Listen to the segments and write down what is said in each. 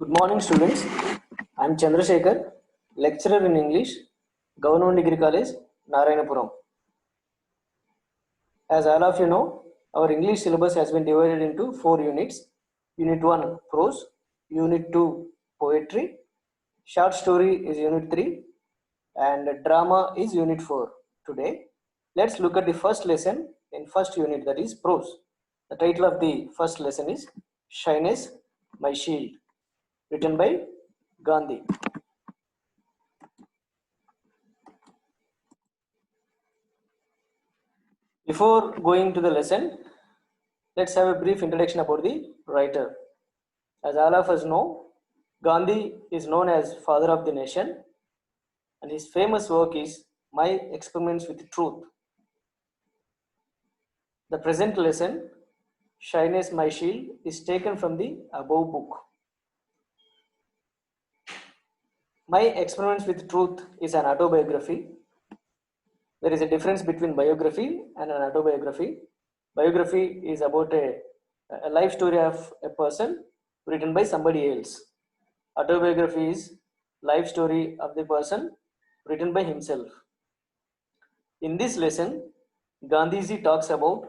Good morning, students. I am Chandrasekhar, lecturer in English, Government Degree College, Narayanapuram. As all of you know, our English syllabus has been divided into 4 units. Unit 1, prose. Unit 2, poetry. Short story is Unit 3. And drama is Unit 4. Today, let's look at the first lesson in first unit, that is prose. The title of the first lesson is Shyness, My Shield, written by Gandhi. Before going to the lesson, let's have a brief introduction about the writer. As all of us know, Gandhi is known as father of the nation, and his famous work is My Experiments with Truth. The present lesson, Shyness My Shield, is taken from the above book. My Experiments with Truth is an autobiography. There is a difference between biography and an autobiography. Biography is about a life story of a person written by somebody else. Autobiography is life story of the person written by himself. In this lesson, Gandhiji talks about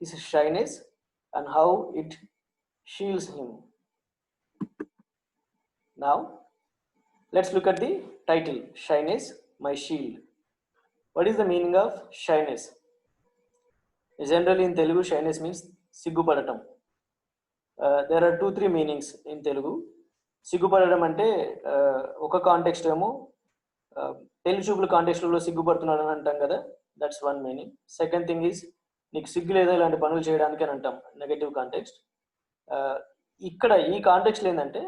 his shyness and how it shields him. Now, let's look at the title, Shyness, My Shield. What is the meaning of shyness? Generally in Telugu, shyness means సిగ్గుపడటం. There are 2-3 meanings in Telugu. సిగ్గుపడడం అంటే ఒక context ఏమో పెళ్లి చూపుల కాంటెక్స్ట్లో సిగ్గుపడుతున్నాడు అని అంటాం కదా, that's one meaning. Second thing is నీకు సిగ్గు లేదా ఇలాంటి పనులు చేయడానికి అని అంటాం, నెగటివ్ కాంటెక్స్ట్. ఇక్కడ ఈ కాంటెక్స్ట్లో ఏంటంటే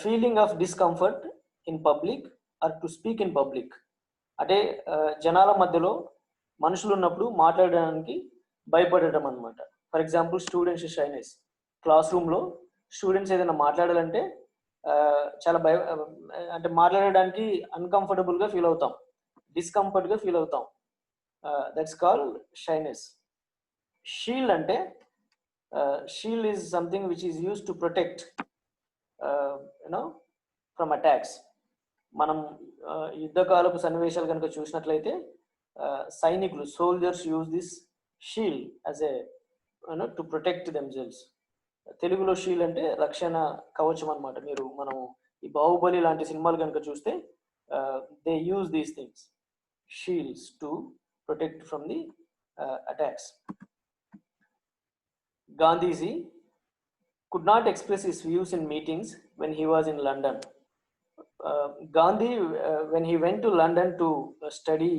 feeling of discomfort in public or to speak in public. అంటే జనాల మధ్యలో మనుషులు ఉన్నప్పుడు మాట్లాడడానికి భయపడటం అనమాట. For example students shyness. Class రూమ్లో స్టూడెంట్స్ ఏదైనా మాట్లాడాలంటే చాలా అంటే మాట్లాడడానికి అన్కంఫర్టబుల్గా ఫీల్ అవుతాం, డిస్కంఫర్ట్గా ఫీల్ అవుతాం. That's called shyness. షీల్డ్ అంటే shield is something which is used to protect from attacks. మనం యుద్ధకాలపు సన్నివేశాలు కనుక చూసినట్లయితే సైనికులు soldiers use this shield as a to protect themselves. తెలుగులో షీల్డ్ అంటే రక్షణ కవచం అనమాట. మనం ఈ బాహుబలి లాంటి సినిమాలు కనుక చూస్తే they use these things, shields, to protect from the attacks. Gandhiji could not express his views in meetings when he was in London. Gandhi, when he went to London to study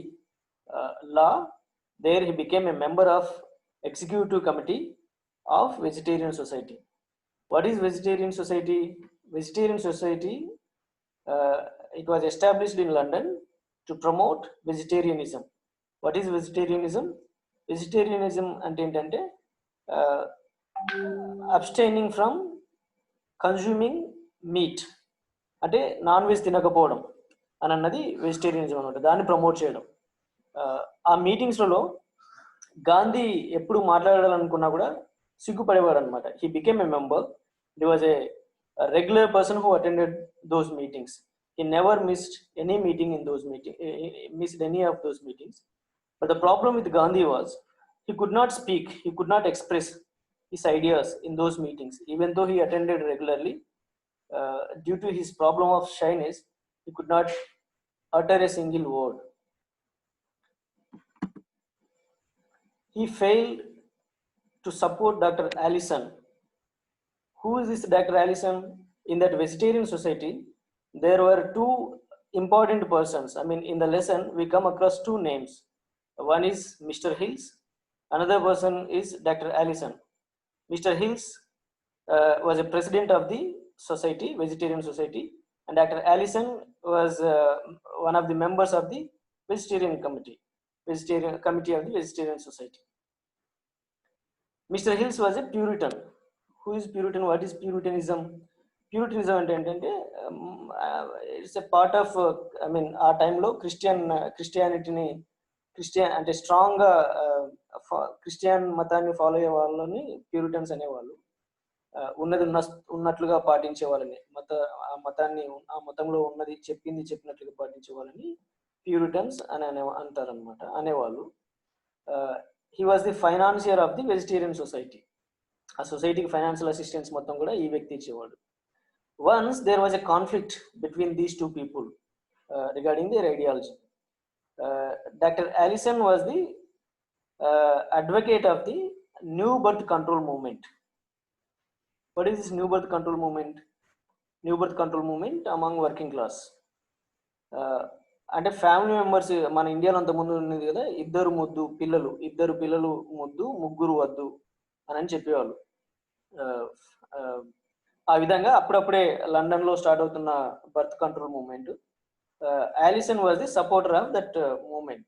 law, there he became a member of executive committee of Vegetarian Society. What is Vegetarian Society? Vegetarian Society, it was established in London to promote vegetarianism. What is vegetarianism? Vegetarianism అంటే ఏంటంటే abstaining from consuming meet, అంటే non veg తినకపోవడం అని అన్నది vegetarianism అనమాట. దాన్ని promote చేయడం. ఆ మీటింగ్స్లలో గాంధీ ఎప్పుడు మాట్లాడాలనుకున్నా కూడా సిగ్గుపడేవాడు అనమాట. He became a member. He was a regular person who attended those meetings. He never missed any meeting in those missed any of those meetings. But the problem with Gandhi was he could not speak, he could not express his ideas in those meetings. Even though he attended regularly, due to his problem of shyness, he could not utter a single word. He failed to support Dr. Allison. Who is this Dr. Allison? In that vegetarian society, there were 2 important persons. I mean, in the lesson, we come across 2 names. One is Mr. Hills. Another person is Dr. Allison. Mr. Hills was a president of the society, Vegetarian Society, and Dr. Allison was one of the members of the Vegetarian Committee of the Vegetarian Society. Mr. Hills was a Puritan. Who is Puritan? What is Puritanism? Puritanism అంటే it's a part of, I mean ఆ టైంలో క్రిస్టియానిటీని అంటే స్ట్రాంగ్గా Christian మతాన్ని follow అయ్యే వాళ్ళని Puritans అనేవాళ్ళు. ఉన్నది ఉన్నట్లుగా పాటించే వాళ్ళని, ఆ మతాన్ని ఆ మతంలో ఉన్నది చెప్పినట్లుగా పాటించే వాళ్ళని ప్యూరిటన్స్ అని అంటారనమాట, అనేవాళ్ళు. He was the financier of the vegetarian society. ఆ సొసైటీకి ఫైనాన్షియల్ అసిస్టెన్స్ మొత్తం కూడా ఈ వ్యక్తి ఇచ్చేవాడు. Once there was a conflict between these two people regarding their ideology. Dr. Allison was the advocate of the new birth control movement. What is this new birth control movement? New birth control movement among working class. అంటే family members మన ఇండియాలో అంత ముందు ఉన్నది కదా, ఇద్దరు పిల్లలు ముద్దు, ముగ్గురు వద్దు అని చెప్పేవాళ్ళు. ఆ విధంగా అప్పుడప్పుడే లండన్లో స్టార్ట్ అవుతున్న birth control movement. Allison was the supporter of that movement,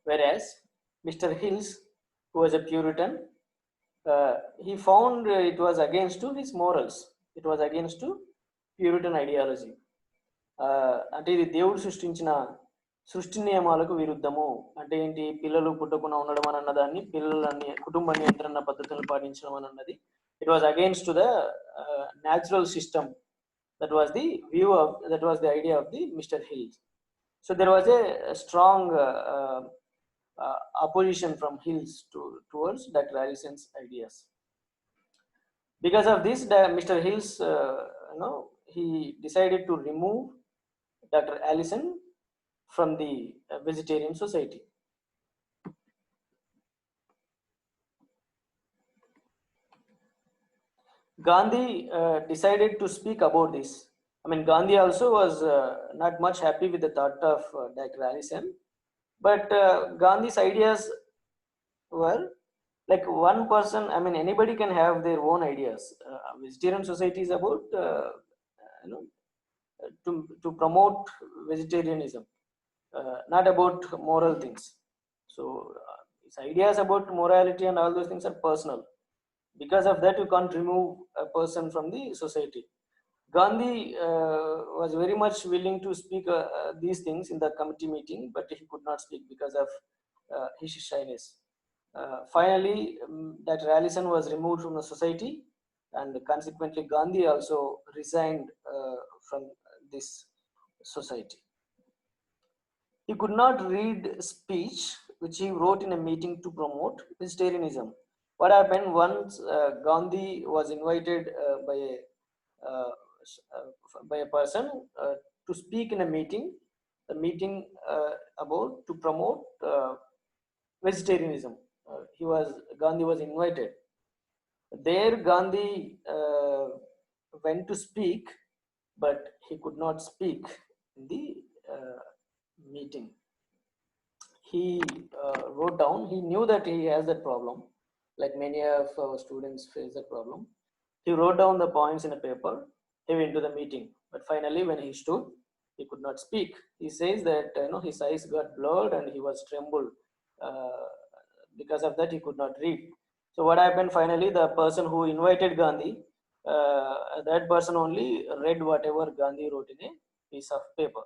whereas Mr. Hills, who was a Puritan, he found it was against to his morals. It was against to Puritan ideology. అంటే ఇది దేవుడు సృష్టి నియమాలకు విరుద్ధము. అంటే ఏంటి? పిల్లలు పుట్టకుండా ఉండడం అని అన్నదాన్ని, పిల్లలని కుటుంబ నియంత్రణ పద్ధతులు పాటించడం అని అన్నది. It was against to the natural system. That was the idea of the Mr. Hills. So there was a strong opposition from Hills towards Dr. Allison's ideas. Because of this, Mr. Hills, he decided to remove Dr. Allison from the vegetarian society. Gandhi decided to speak about this. I mean, Gandhi also was not much happy with the thought of Dr. Allison, but Gandhi's ideas were like one person. I mean, anybody can have their own ideas. Vegetarian society is about to promote vegetarianism, not about moral things. So his ideas about morality and all those things are personal. Because of that, you can't remove a person from the society. Gandhi was very much willing to speak these things in the committee meeting, but he could not speak because of his shyness. Finally, Dr. Allison was removed from the society, and consequently Gandhi also resigned from this society. He could not read speech which he wrote in a meeting to promote vegetarianism. What happened once Gandhi was invited by a person to speak in a meeting, about to promote vegetarianism. Gandhi was invited. There Gandhi went to speak, but he could not speak in the meeting. He wrote down. He knew that he has that problem. Like many of our students face that problem. He wrote down the points in a paper. He went to the meeting, but finally when he stood, he could not speak. He says that his eyes got blurred and he was trembled. Because of that, he could not read. So what happened finally? The person who invited Gandhi, that person only read whatever Gandhi wrote in a piece of paper.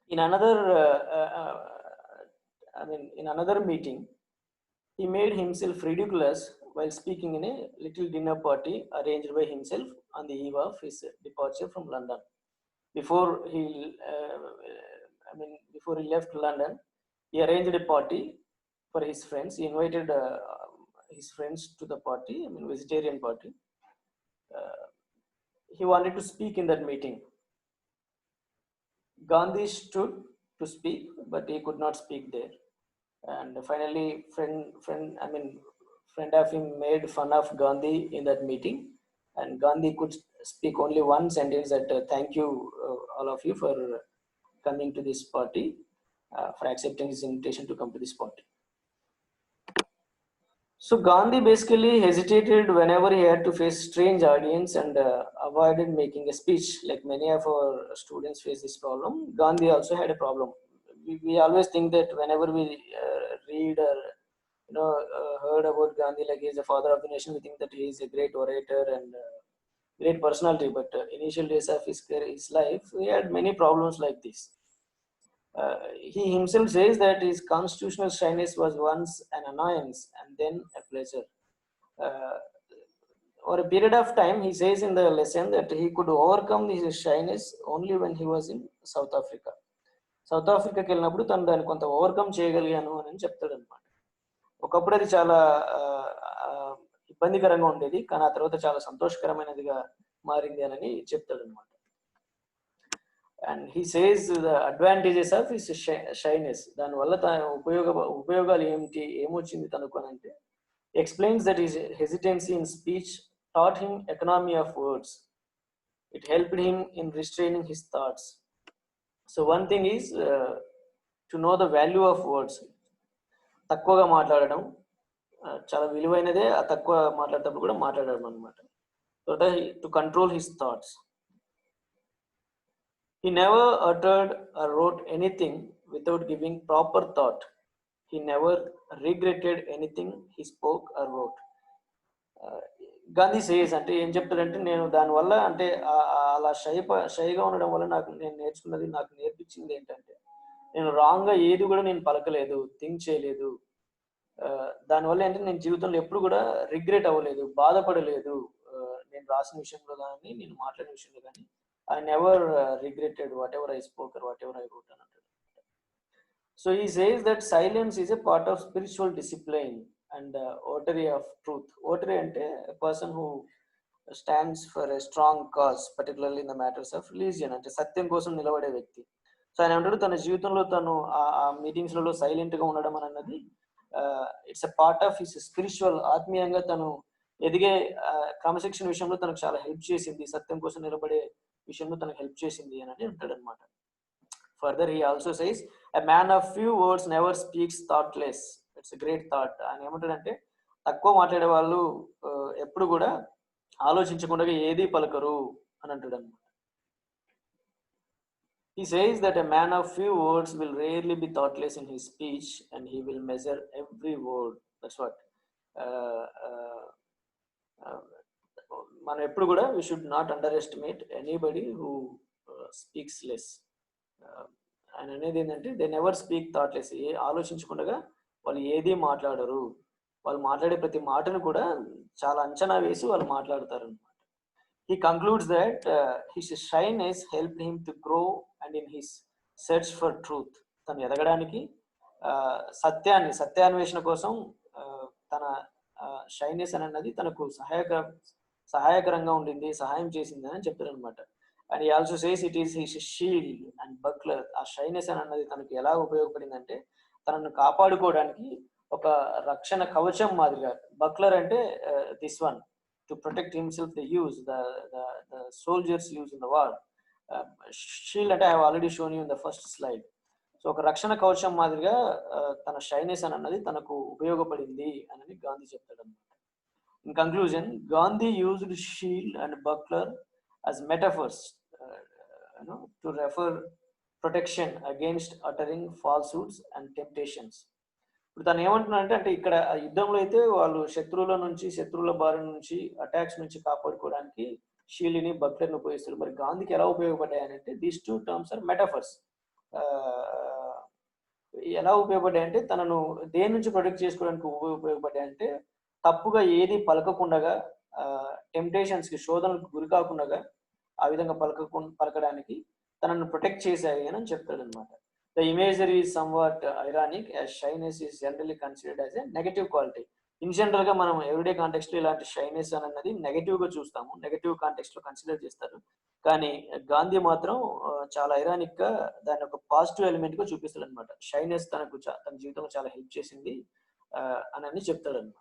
In another meeting, he made himself ridiculous while speaking in a little dinner party arranged by himself on the eve of his departure from London. Before he left London, he arranged a party for his friends. He invited his friends to the party, vegetarian party. He wanted to speak in that meeting. Gandhi stood to speak, but he could not speak there. And finally, friend of him made fun of Gandhi in that meeting, and Gandhi could speak only one sentence that thank you all of you for coming to this party, for accepting his invitation to come to this party. So Gandhi basically hesitated whenever he had to face strange audience and avoided making a speech. Like many of our students face this problem, Gandhi also had a problem. We always think that whenever we read or heard about Gandhi, like he is the father of the nation, we think that he is a great orator and great personality. But initial days of his life, he had many problems like this. He himself says that his constitutional shyness was once an annoyance and then a pleasure. Uh, over a period of time, he says in the lesson that he could overcome his shyness only when he was in South Africa. South ఆఫ్రికాకి వెళ్ళినప్పుడు తను దాన్ని కొంత overcome చేయగలిగాను అని చెప్తాడు అనమాట. ఒకప్పుడు అది చాలా ఇబ్బందికరంగా ఉండేది, కానీ ఆ తర్వాత చాలా సంతోషకరమైనదిగా మారింది అని చెప్తాడు అనమాట. And he says the advantages of his shyness, దానివల్ల తన ఉపయోగాలు ఏమొచ్చింది తనకు అని అంటే, explains that his hesitancy in speech taught him economy of words. It helped him in restraining his thoughts. So one thing is to know the value of words. తక్కువగా మాట్లాడడం చాలా విలువైనదే, ఆ తక్కువ మాట్లాడేటప్పుడు కూడా మాట్లాడడం అనమాట. So to control his thoughts. He never uttered or wrote anything without giving proper thought. He never regretted anything he spoke or wrote. Gandhi says అంటే ఏం చెప్తాడంటే, నేను దానివల్ల అంటే అలా షైగా ఉండడం వల్ల నేను నేర్పించింది ఏంటంటే, నేను రాంగ్గా ఏది కూడా నేను పలకలేదు, థింక్ చేయలేదు. దానివల్ల ఏంటంటే నేను జీవితంలో ఎప్పుడు కూడా రిగ్రెట్ అవ్వలేదు, బాధపడలేదు. నేను రాసిన విషయంలో కానీ నేను మాట్లాడిన విషయంలో కానీ I never regretted whatever I spoke or whatever I wrote. So he says that silence is a part of spiritual discipline and votary of truth. Votary ante a person who stands for a strong cause, particularly in the matters of religion, ante satyam kosam nilabade vyakti. So ఆయన అంటాడు తన జీవితంలో తను ఆ మీటింగ్స్లలో సైలెంట్గా ఉండడం అన్నది it's a part of his spiritual, ఆత్మీయంగా తను ఎదిగే క్రమశిక్షణ విషయంలో తనకు చాలా హెల్ప్ చేసింది, సత్యం కోసం నిలబడే విషయంలో తనకు హెల్ప్ చేసింది అని అంటాడు అనమాట. Further he also says a man of few words never speaks thoughtless. It's a great thought. ఆయన ఏమంటాడంటే, తక్కువ మాట్లాడే వాళ్ళు ఎప్పుడు కూడా ఆలోచించకుండా ఏది పలకరు అని అంటాడు అనమాట. He says that a man of few words will rarely be thoughtless in his speech and he will measure every word. That's what మనం ఎప్పుడు కూడా we should not underestimate anybody who speaks less. ఆయన అనేది ఏంటంటే, they never speak thoughtless. ఆలోచించకుండా వాళ్ళు ఏది మాట్లాడరు. వాళ్ళు మాట్లాడే ప్రతి మాటను కూడా చాలా అంచనా వేసి వాళ్ళు మాట్లాడతారు అనమాట. He concludes that his shyness helped him to grow and in his search for truth. తను ఎదగడానికి సత్యాన్వేషణ కోసం తన షైనెస్ అన్నది తనకు సహాయకరంగా ఉండింది, సహాయం చేసింది అని చెప్తారు అనమాట. అండ్ ఈ also says it is his shield and buckler. ఆ షైనెస్ అన్నది తనకు ఎలా ఉపయోగపడిందంటే, తనను కాపాడుకోవడానికి ఒక రక్షణ కవచం మాదిరిగా. బక్లర్ అంటే this one, to protect himself, they use the soldiers use in the war. Shield అంటే I have already shown you in the first slide. So ఒక రక్షణ కవచం మాదిరిగా తన షైనెస్ అన్నది తనకు ఉపయోగపడింది అని గాంధీ చెప్తాడు అన్నమాట. In conclusion, Gandhi used shield and buckler as metaphors to refer protection against uttering falsehoods and temptations. ఇప్పుడు తను ఏమంటున్నాడంటే, అంటే ఇక్కడ యుద్ధంలో అయితే వాళ్ళు శత్రువుల బారి నుంచి అటాక్స్ నుంచి కాపాడుకోవడానికి షీల్డ్ని బక్లర్ని ఉపయోగిస్తారు. మరి గాంధీకి ఎలా ఉపయోగపడ్డాయనంటే, these two terms are metaphors. ఎలా ఉపయోగపడ్డాయంటే, తనను దేని నుంచి ప్రొటెక్ట్ చేసుకోవడానికి ఉపయోగపడ్డాయంటే, తప్పుగా ఏది పలకకుండా, టెంప్టేషన్స్కి శోధనకు గురి కాకుండా ఆ విధంగా పలకడానికి తనను ప్రొటెక్ట్ చేశాయి అని చెప్తాడు అనమాట. The imagery is somewhat ironic as shyness is generally considered as a negative quality. In general గా మనం ఎవ్రీడే కాంటెక్స్ట్ లో ఇలాంటి షైనెస్ అన్నది నెగటివ్ గా చూస్తాము, నెగటివ్ కాంటెక్స్ట్ లో కన్సిడర్ చేస్తారు. కానీ గాంధీ మాత్రం చాలా ఐరానిక్ గా దాన్ని ఒక పాజిటివ్ ఎలిమెంట్ గా చూపిస్తాడు అనమాట. షైనెస్ తన జీవితంలో చాలా హెల్ప్ చేసింది అని చెప్తాడు అనమాట.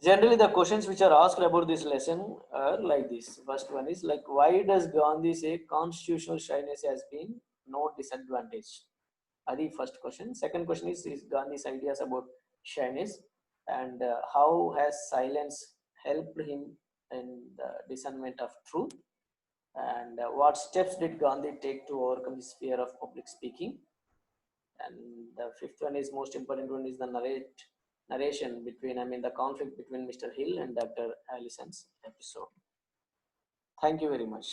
Generally, the questions which are asked about this lesson are like this. First one is like, why does Gandhi say constitutional shyness has been no disadvantage? That's the first question. Second question is Gandhi's ideas about shyness and how has silence helped him in the discernment of truth? And what steps did Gandhi take to overcome his fear of public speaking? And the fifth one is most important one is the narration between, the conflict between Mr. Hill and Dr. Allison's episode. Thank you very much.